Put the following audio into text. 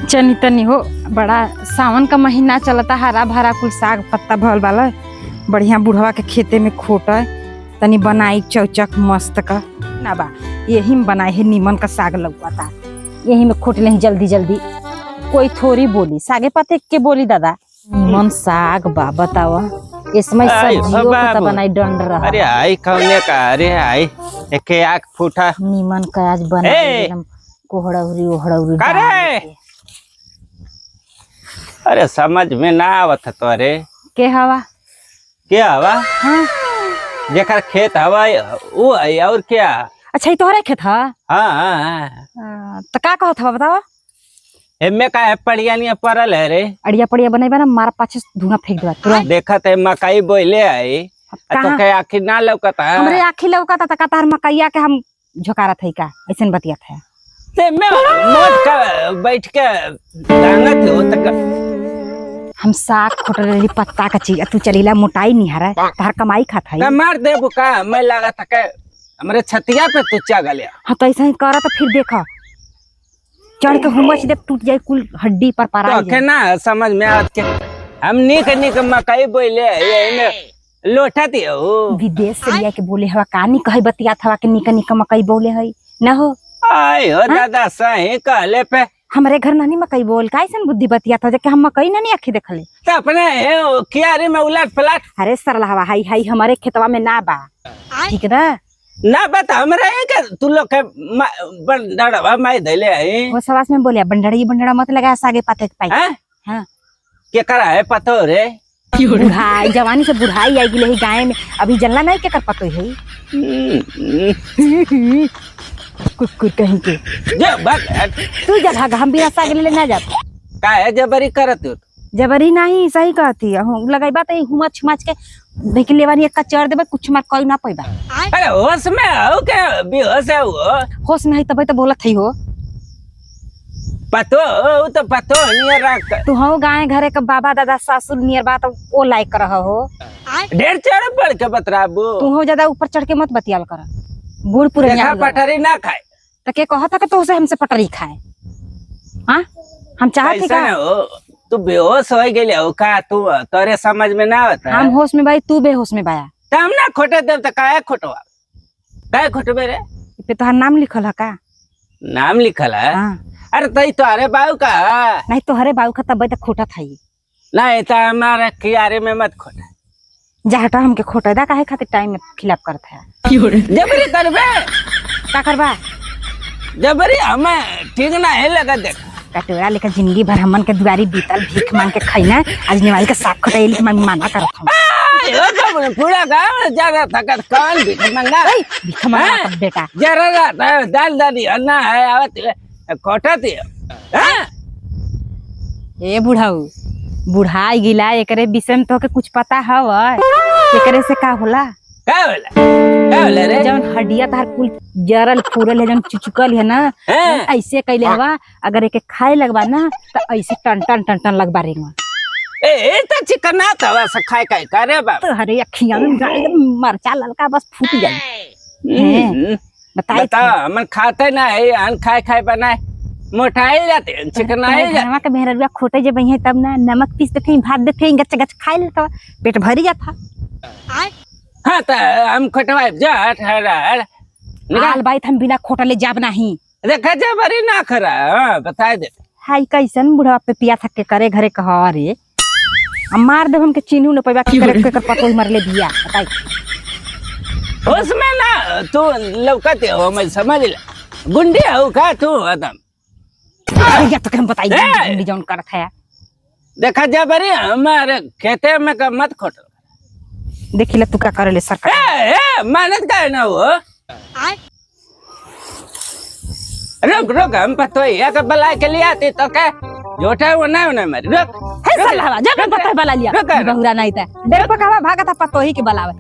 चनी तनी हो बड़ा सावन का महीना चलता, हरा भरा कुल साग पत्ता भल वाला बढ़िया बुढ़वा के खेते में खोट तनी बनाई चौचक मस्त का ना बा। यही में बनाए है नीमन का साग लौकता, यही में खोट ले जल्दी जल्दी। कोई थोड़ी बोली सागे पत्ते के बोली दादा नीमन साग बा बतावा। इसमें सब्जियों का बनाई डंड रहा। अरे आई कौने का, अरे आई एक आँख फूटा नीमन का आज बना कोहड़ौरी ओहड़ौरी। अरे समझ में ना आवत तो। अरे के हवा क्या हवा? हाँ? जेकर खेत हवा वो है और क्या? अच्छा ये तोहरे खेत है? हाँ तो का कहत हवा बतावा। एमे का है पड़िया नहीं पड़ल है रे। अड़िया पड़िया बनाई ना मारा पाछे धुआं फेंक देवा तुरंत। देखत है मकई बोले आई तो के आखिर ना लौकता है। हमरे आखी लौकता त का तार मकईया के हम झोकारत है का ऐसन बतियत है। ते मैं मोट का बैठ के दांगत हो तक हम साग खोटली पत्ता का चीज तू चलीला मोटाई नहीं हरा तार कमाई खाता है। मार दे बुका मैं लगा था के हमरे छतिया पे तू चा गलिया। हां तो ऐसा ही करा तो फिर देखा चढ़ के हुमच दे टूट जाए कुल हड्डी पर पारा तो के ना समझ में आवत के हम निक मकई बोले ये में लोटा दियो विदेश से लिया के बोले हवा कानी कहे बतियात हवा के निक मकई बोले है ना हो। आई हो दादा सही कहले पे हमरे घर नानी मकई बोल का ऐसन बुद्धि बतियात हो जे हम मकई नानी आखी देखले तो अपने कियारे में उलट पलट। अरे सरला हवा हाई हाई हमारे खेतवा में ना बा ठीक ना बता हमरा के तू लोग के बंडड़वा माई धैले है वो सवास में बोलिया बंडड़ा मत लगा सागे पाते के पाई। हां के करा है पतो रे बुढ़ाई जवानी से बुढ़ाई आई गिले गाय में अभी जल्ला नहीं के कर पतो है। कुकुर कहीं के जे बात तू जा भाग हम बिना साग ले ना जा का है जबरी करत हो। जबरी नहीं सही कहती हूं लगाई बात है हुमच छमाच के देख लेवानी एक का चढ़ देबे कुछ मार कोई ना पैबा। अरे होश में हो के बेहोश है वो होश में है तब तो बोलत है हो पतो तो पतो नियर रख तू हो गाय घरे के बाबा दादा ससुर नियर बात ओ लाइक कर हो ढेर चढ़ पड़ के बतराबू तू हो ज्यादा ऊपर चढ़ के मत बतियाल कर बूढ़ पूरे पटरी ना खाए तो के कहता कि तो उसे हमसे पटरी खाए। हां हम चाहते का तू बेहोश हो गेले हो का तू तोरे समझ में ना आता। हम होश में भाई तू बेहोश में बाया त हम ना खोटे देव त काहे खोटवा काहे खोटबे रे पे तोहार नाम लिखल है का? नाम लिखल है। हां अरे तई तोरे बाऊ का नहीं तोहरे बाऊ का तब तक खोटा था नहीं त हमारे कियारे में मत खोटा जा हटा हमके खोटा दा काहे खातिर टाइम में खिलाफ करत है जबरी करबे का करबा जबरी हमें ठीक ना है लगा देख कटोरा लेकर जिंदगी भर हमन के दुआरी बीतल भीख मांग के खैना आज निवाल के साग खोटाइल के मैं माना करत हूं। यो तो पूरा गांव जरा थकत कौन भीख मांगा भीख मांगा बेटा जरा दाल दादी अन्ना है आवत खोटा दियो। हां ए बुढ़ाऊ बुढ़ाई गिला एकरे विषय में तो के कुछ पता हवा एकरे से का होला रे जौन हड्डिया तार कुल जरल फूरल है जौन चुचुकल है ना ऐसे कैले हवा अगर एके खाए लगबा ना तो ऐसे टन टन टन टन लगबा रेंगा ए त चिकना तवा से खाए खाए करे बाप तो हरे अखियां में मरचा ललका बस फूट जाए बता मन खाते ना है अन खाए खाए बनाए मोटाई जाते चिकनाई घरवा के मेहररुआ खोटे जे बहिए तब ना नमक पीस देते भात देते गच गच खाए लेता पेट भरी जाता। हाँ तो हम खोटवाए जा निकाल भाई हम बिना खोटले जाब नहीं देखा जा बरी ना खरा बता दे हाय कैसन बुढ़वा पे पिया थक के करे घरे कह रे मार दे हमके चिन्हू न पैबा की करे के पतो मरले दिया बताई उसमें ना तू लौकते हो मैं समझ ले गुंडी हो का तू एकदम या तो हम बताई गुंडी जौन करत है देखा जा बरी हमारे खेते में का मत खोटो देखिला तू का करे ले सरकार मेहनत का ना वो रुक रुक हम पतो है का बला के लिए आती तो क्या जोटा वो ना मरी रुक है सलावा जब पता बला लिया बहुरा नहीं था डर पकावा भागा था पतो ही के बलावे